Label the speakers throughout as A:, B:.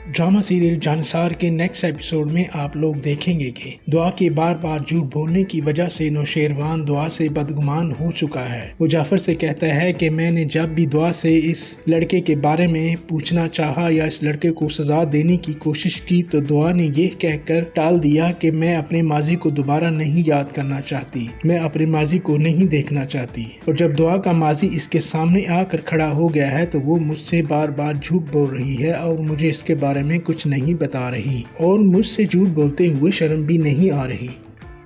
A: Drama serial Jansar के next episode में आप लोग देखेंगे कि दुआ के बार बार झूठ बोलने की वजह से नौशेरवान दुआ से बदगुमान हो चुका है। वो जाफर से कहता है कि मैंने जब भी दुआ से इस लड़के के बारे में पूछना चाहा या इस लड़के को सजा देने की कोशिश की तो दुआ ने ये कहकर टाल दिया कि मैं अपने माजी को दोबारा नहीं याद करना चाहती, मैं अपने माजी को नहीं देखना चाहती। और जब दुआ का माजी इसके सामने आकर खड़ा हो गया है तो वो मुझसे बार बार झूठ बोल रही है और मुझे इसके बारे में कुछ नहीं बता रही और मुझसे झूठ बोलते हुए शर्म भी नहीं आ रही।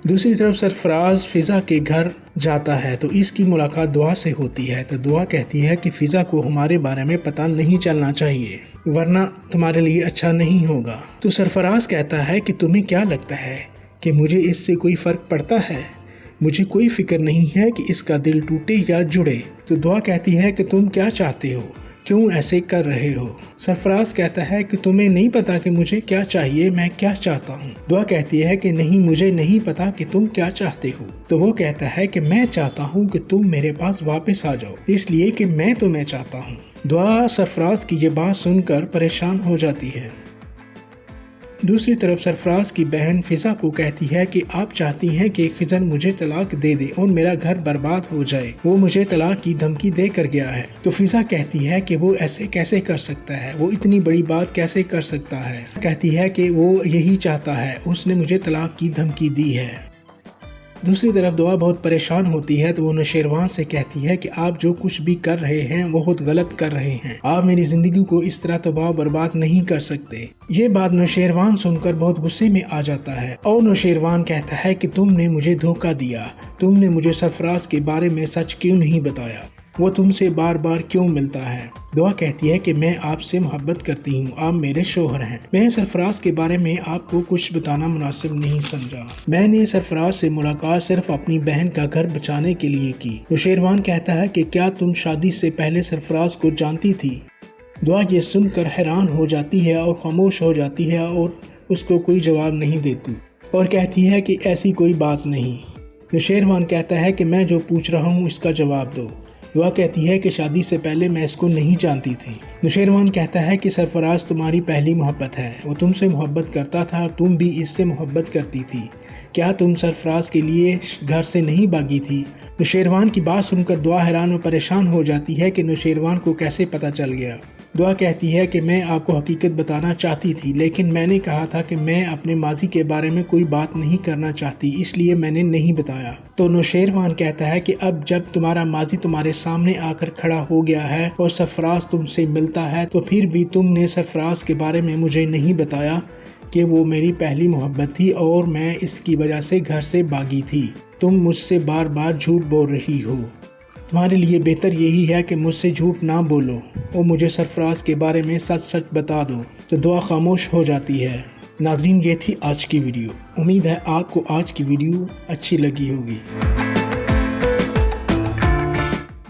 A: दूसरी तरफ सरफराज फिजा के घर जाता है तो इसकी मुलाकात दुआ से होती है तो दुआ कहती है कि फिजा को हमारे बारे में पता नहीं चलना चाहिए वरना तुम्हारे लिए अच्छा नहीं होगा। तो सरफराज कहता है कि तुम्हें क्या लगता है कि मुझे इससे कोई फर्क पड़ता है, मुझे कोई फिक्र नहीं है कि इसका दिल टूटे या जुड़े। तो दुआ कहती है कि तुम क्या चाहते हो, क्यों ऐसे कर रहे हो। सरफराज कहता है कि तुम्हें नहीं पता कि मुझे क्या चाहिए, मैं क्या चाहता हूँ। दुआ कहती है कि नहीं, मुझे नहीं पता कि तुम क्या चाहते हो। तो वो कहता है कि मैं चाहता हूँ कि तुम मेरे पास वापस आ जाओ, इसलिए कि मैं तुम्हें चाहता हूँ। दुआ सरफराज की ये बात सुनकर परेशान हो जाती है। दूसरी तरफ सरफराज की बहन फिजा को कहती है कि आप चाहती हैं कि खिजर मुझे तलाक दे दे और मेरा घर बर्बाद हो जाए, वो मुझे तलाक की धमकी दे कर गया है। तो फिजा कहती है कि वो ऐसे कैसे कर सकता है, वो इतनी बड़ी बात कैसे कर सकता है। कहती है कि वो यही चाहता है, उसने मुझे तलाक की धमकी दी है। दूसरी तरफ दुआ बहुत परेशान होती है तो वो नौशेरवान से कहती है कि आप जो कुछ भी कर रहे हैं वो बहुत गलत कर रहे हैं, आप मेरी जिंदगी को इस तरह तबाह बर्बाद नहीं कर सकते। ये बात नौशेरवान सुनकर बहुत गुस्से में आ जाता है और नौशेरवान कहता है कि तुमने मुझे धोखा दिया, तुमने मुझे सरफराज के बारे में सच क्यों नहीं बताया, वो तुमसे बार बार क्यों मिलता है। दुआ कहती है कि मैं आपसे मोहब्बत करती हूँ, आप मेरे शोहर हैं, मैं सरफराज के बारे में आपको कुछ बताना मुनासिब नहीं समझा। मैंने सरफराज से मुलाकात सिर्फ अपनी बहन का घर बचाने के लिए की। नौशेरवान कहता है कि क्या तुम शादी से पहले सरफराज को जानती थी। दुआ ये सुनकर हैरान हो जाती है और खामोश हो जाती है और उसको कोई जवाब नहीं देती और कहती है कि ऐसी कोई बात नहीं। नौशेरवान कहता है कि मैं जो पूछ रहा हूँ इसका जवाब दो। दुआ कहती है कि शादी से पहले मैं इसको नहीं जानती थी। नौशेरवान कहता है कि सरफराज तुम्हारी पहली मोहब्बत है, वो तुमसे मोहब्बत करता था और तुम भी इससे मोहब्बत करती थी, क्या तुम सरफराज के लिए घर से नहीं भागी थी। नौशेरवान की बात सुनकर दुआ हैरान और परेशान हो जाती है कि नौशेरवान को कैसे पता चल गया। दुआ कहती है कि मैं आपको हकीकत बताना चाहती थी लेकिन मैंने कहा था कि मैं अपने माजी के बारे में कोई बात नहीं करना चाहती, इसलिए मैंने नहीं बताया। तो नौशेरवान कहता है कि अब जब तुम्हारा माजी तुम्हारे सामने आकर खड़ा हो गया है और सरफराज तुमसे मिलता है तो फिर भी तुमने सरफराज के बारे में मुझे नहीं बताया कि वो मेरी पहली मोहब्बत थी और मैं इसकी वजह से घर से भागी थी। तुम मुझसे बार बार झूठ बोल रही हो, तुम्हारे लिए बेहतर यही है कि मुझसे झूठ ना बोलो और मुझे सरफराज के बारे में सच सच बता दो। तो दुआ खामोश हो जाती है। नाजरीन, ये थी आज की वीडियो। उम्मीद है आपको आज की वीडियो अच्छी लगी होगी।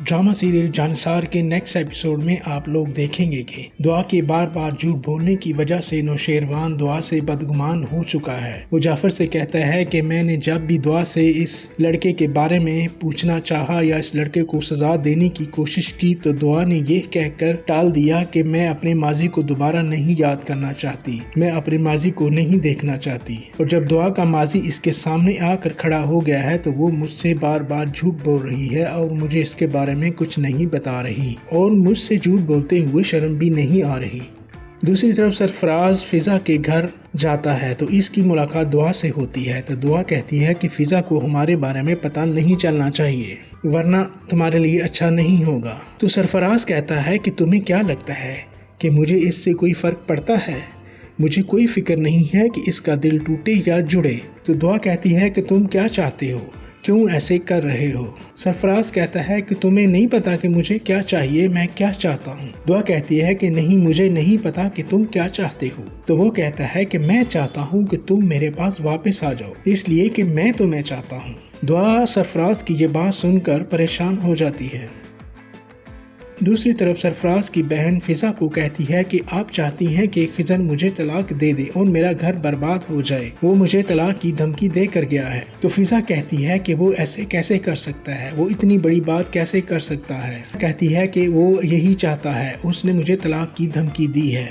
A: ड्रामा सीरियल जानसार के नेक्स्ट एपिसोड में आप लोग देखेंगे कि दुआ के बार बार झूठ बोलने की वजह से नौशेरवान दुआ से बदगुमान हो चुका है। वो जाफर से कहता है कि मैंने जब भी दुआ से इस लड़के के बारे में पूछना चाहा या इस लड़के को सजा देने की कोशिश की तो दुआ ने ये कहकर टाल दिया कि मैं अपने माजी को दोबारा नहीं याद करना चाहती, मैं अपने माजी को नहीं देखना चाहती। और जब दुआ का माजी इसके सामने आकर खड़ा हो गया है तो वो मुझसे बार बार झूठ बोल रही है और मुझे इसके बारे में कुछ नहीं बता रही और मुझसे झूठ बोलते हुए शर्म भी नहीं आ रही। दूसरी तरफ सरफराज फिजा के घर जाता है तो इसकी मुलाकात दुआ से होती है तो दुआ कहती है कि फिजा को हमारे बारे में पता नहीं चलना चाहिए वरना तुम्हारे लिए अच्छा नहीं होगा। तो सरफराज कहता है कि तुम्हें क्या लगता है कि मुझे इससे कोई फर्क पड़ता है, मुझे कोई फिक्र नहीं है कि इसका दिल टूटे या जुड़े। तो दुआ कहती है कि तुम क्या चाहते हो, क्यों ऐसे कर रहे हो। सरफराज कहता है कि तुम्हें नहीं पता कि मुझे क्या चाहिए, मैं क्या चाहता हूँ। दुआ कहती है कि नहीं, मुझे नहीं पता कि तुम क्या चाहते हो। तो वो कहता है कि मैं चाहता हूँ कि तुम मेरे पास वापस आ जाओ, इसलिए कि मैं तुम्हें चाहता हूँ। दुआ सरफराज की ये बात सुनकर परेशान हो जाती है। दूसरी तरफ सरफराज की बहन फिजा को कहती है कि आप चाहती हैं कि खिजर मुझे तलाक दे दे और मेरा घर बर्बाद हो जाए, वो मुझे तलाक की धमकी दे कर गया है। तो फिजा कहती है कि वो ऐसे कैसे कर सकता है, वो इतनी बड़ी बात कैसे कर सकता है। कहती है कि वो यही चाहता है, उसने मुझे तलाक की धमकी दी है।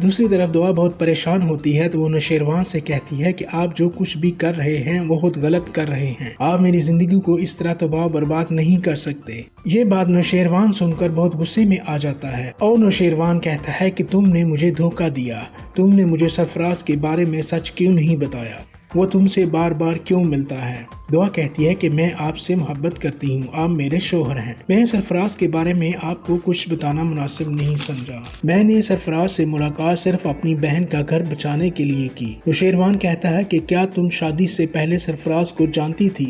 A: दूसरी तरफ दुआ बहुत परेशान होती है तो वो नौशेरवान से कहती है कि आप जो कुछ भी कर रहे हैं वो बहुत गलत कर रहे हैं। आप मेरी जिंदगी को इस तरह तबाह बर्बाद नहीं कर सकते। ये बात नौशेरवान सुनकर बहुत गुस्से में आ जाता है और नौशेरवान कहता है कि तुमने मुझे धोखा दिया, तुमने मुझे सरफराज के बारे में सच क्यों नहीं बताया, वो तुमसे बार बार क्यों मिलता है। दुआ कहती है कि मैं आपसे मोहब्बत करती हूँ, आप मेरे शोहर हैं। मैं सरफराज के बारे में आपको कुछ बताना मुनासिब नहीं समझा। मैंने सरफराज से मुलाकात सिर्फ अपनी बहन का घर बचाने के लिए की। नौशेरवान कहता है कि क्या तुम शादी से पहले सरफराज को जानती थी।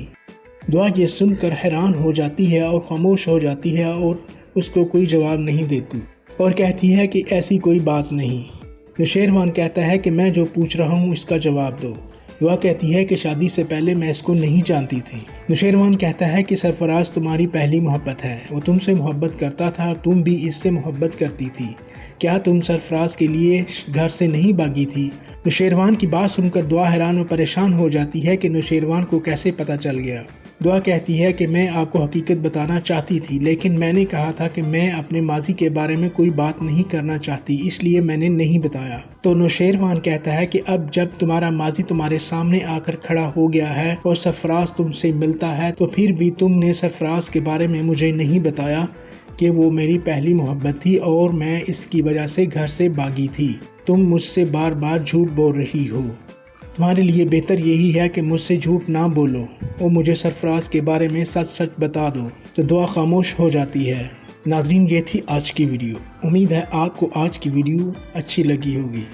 A: दुआ ये सुनकर हैरान हो जाती है और खामोश हो जाती है और उसको कोई जवाब नहीं देती और कहती है कि ऐसी कोई बात नहीं। नौशेरवान कहता है कि मैं जो पूछ रहा हूँ इसका जवाब दो। दुआ कहती है कि शादी से पहले मैं इसको नहीं जानती थी। नौशेरवान कहता है कि सरफराज तुम्हारी पहली मोहब्बत है, वो तुमसे मोहब्बत करता था और तुम भी इससे मोहब्बत करती थी। क्या तुम सरफराज के लिए घर से नहीं भागी थी। नौशेरवान की बात सुनकर दुआ हैरान और परेशान हो जाती है कि नौशेरवान को कैसे पता चल गया। दुआ कहती है कि मैं आपको हकीकत बताना चाहती थी, लेकिन मैंने कहा था कि मैं अपने माजी के बारे में कोई बात नहीं करना चाहती, इसलिए मैंने नहीं बताया। तो नौशेरवान कहता है कि अब जब तुम्हारा माजी तुम्हारे सामने आकर खड़ा हो गया है और सरफराज तुमसे मिलता है तो फिर भी तुमने सरफराज के बारे में मुझे नहीं बताया कि वो मेरी पहली मोहब्बत थी और मैं इसकी वजह से घर से भागी थी। तुम मुझसे बार बार झूठ बोल रही हो। तुम्हारे लिए बेहतर यही है कि मुझसे झूठ ना बोलो और मुझे सरफराज के बारे में सच सच बता दो। तो दुआ खामोश हो जाती है। नाजरीन, ये थी आज की वीडियो। उम्मीद है आपको आज की वीडियो अच्छी लगी होगी।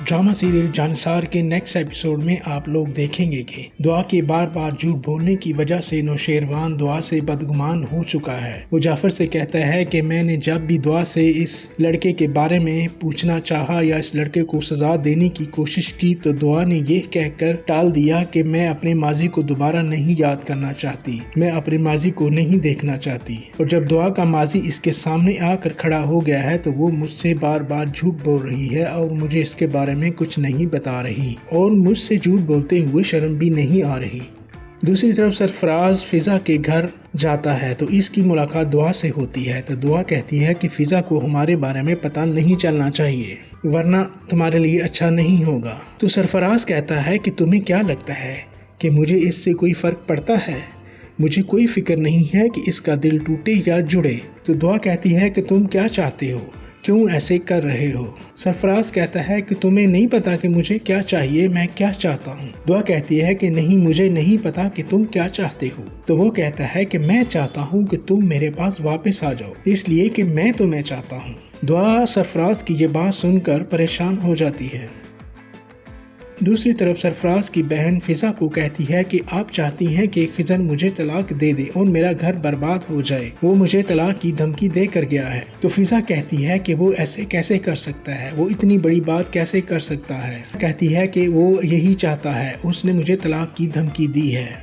A: ड्रामा सीरियल जानिसार के नेक्स्ट एपिसोड में आप लोग देखेंगे कि दुआ के बार बार झूठ बोलने की वजह से नौशेरवान दुआ से बदगुमान हो चुका है। वो जाफर से कहता है कि मैंने जब भी दुआ से इस लड़के के बारे में पूछना चाहा या इस लड़के को सजा देने की कोशिश की तो दुआ ने ये कहकर टाल दिया कि मैं अपने माजी को दोबारा नहीं याद करना चाहती, मैं अपने माजी को नहीं देखना चाहती। और जब दुआ का माजी इसके सामने आकर खड़ा हो गया है तो वो मुझसे बार बार झूठ बोल रही है और मुझे इसके बारे में कुछ नहीं बता रही और मुझसे झूठ बोलते हुए शर्म भी नहीं आ रही। दूसरी तरफ सरफराज फिजा के घर जाता है तो इसकी मुलाकात दुआ से होती है। तो दुआ कहती है कि फिजा को हमारे बारे में पता नहीं चलना चाहिए वरना तुम्हारे लिए अच्छा नहीं होगा। तो सरफराज कहता है कि तुम्हें क्या लगता है कि मुझे इससे कोई फर्क पड़ता है। मुझे कोई फिक्र नहीं है कि इसका दिल टूटे या जुड़े। तो दुआ कहती है कि तुम क्या चाहते हो, क्यों ऐसे कर रहे हो। सरफराज कहता है कि तुम्हें नहीं पता कि मुझे क्या चाहिए, मैं क्या चाहता हूँ। दुआ कहती है कि नहीं, मुझे नहीं पता कि तुम क्या चाहते हो। तो वो कहता है कि मैं चाहता हूँ कि तुम मेरे पास वापस आ जाओ, इसलिए कि मैं तुम्हें चाहता हूँ। दुआ सरफराज की ये बात सुनकर परेशान हो जाती है। दूसरी तरफ सरफराज की बहन फिजा को कहती है कि आप चाहती हैं कि खिजर मुझे तलाक दे दे और मेरा घर बर्बाद हो जाए, वो मुझे तलाक की धमकी दे कर गया है। तो फिजा कहती है कि वो ऐसे कैसे कर सकता है, वो इतनी बड़ी बात कैसे कर सकता है। कहती है कि वो यही चाहता है, उसने मुझे तलाक की धमकी दी है।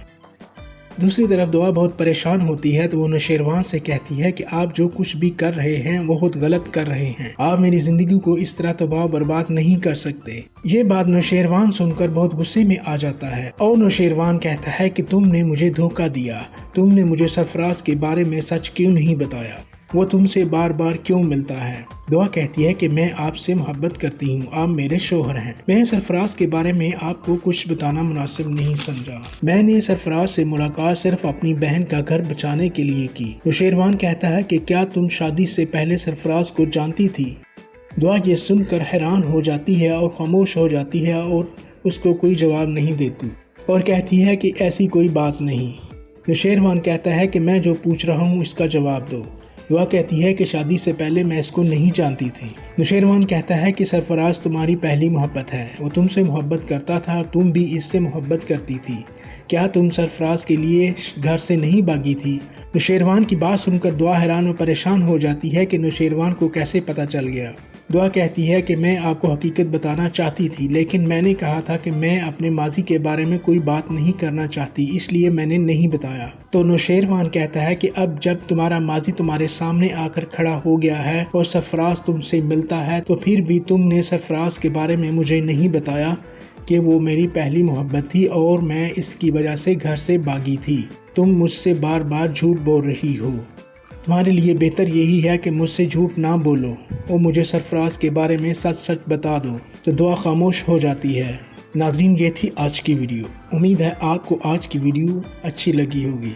A: दूसरी तरफ दुआ बहुत परेशान होती है तो वो नौशेरवान से कहती है कि आप जो कुछ भी कर रहे हैं वो बहुत गलत कर रहे हैं। आप मेरी जिंदगी को इस तरह तबाह बर्बाद नहीं कर सकते। ये बात नौशेरवान सुनकर बहुत गुस्से में आ जाता है और नौशेरवान कहता है कि तुमने मुझे धोखा दिया, तुमने मुझे सरफराज के बारे में सच क्यों नहीं बताया, वो तुमसे बार बार क्यों मिलता है। दुआ कहती है कि मैं आपसे मोहब्बत करती हूँ, आप मेरे शोहर हैं। मैं सरफराज के बारे में आपको कुछ बताना मुनासिब नहीं समझा। मैंने सरफराज से मुलाकात सिर्फ अपनी बहन का घर बचाने के लिए की। नौशेरवान कहता है कि क्या तुम शादी से पहले सरफराज को जानती थी। दुआ ये सुनकर हैरान हो जाती है और खामोश हो जाती है और उसको कोई जवाब नहीं देती और कहती है कि ऐसी कोई बात नहीं। नौशेरवान कहता है कि मैं जो पूछ रहा हूँ इसका जवाब दो। दुआ कहती है कि शादी से पहले मैं इसको नहीं जानती थी। नौशेरवान कहता है कि सरफराज तुम्हारी पहली मोहब्बत है, वो तुमसे मोहब्बत करता था और तुम भी इससे मोहब्बत करती थी। क्या तुम सरफराज के लिए घर से नहीं भागी थी। नौशेरवान की बात सुनकर दुआ हैरान और परेशान हो जाती है कि नौशेरवान को कैसे पता चल गया। दुआ कहती है कि मैं आपको हकीकत बताना चाहती थी, लेकिन मैंने कहा था कि मैं अपने माजी के बारे में कोई बात नहीं करना चाहती, इसलिए मैंने नहीं बताया। तो नौशेरवान कहता है कि अब जब तुम्हारा माजी तुम्हारे सामने आकर खड़ा हो गया है और सरफराज तुमसे मिलता है तो फिर भी तुमने सरफराज के बारे में मुझे नहीं बताया कि वो मेरी पहली मोहब्बत थी और मैं इसकी वजह से घर से भागी थी। तुम मुझसे बार बार झूठ बोल रही हो। تمہارے لیے بہتر یہی ہے کہ مجھ سے جھوٹ نہ بولو اور مجھے سرفراز کے بارے میں سچ سچ بتا دو۔ تو دعا خاموش ہو جاتی ہے۔ ناظرین، یہ تھی آج کی ویڈیو۔ امید ہے آپ کو آج کی ویڈیو اچھی لگی ہوگی۔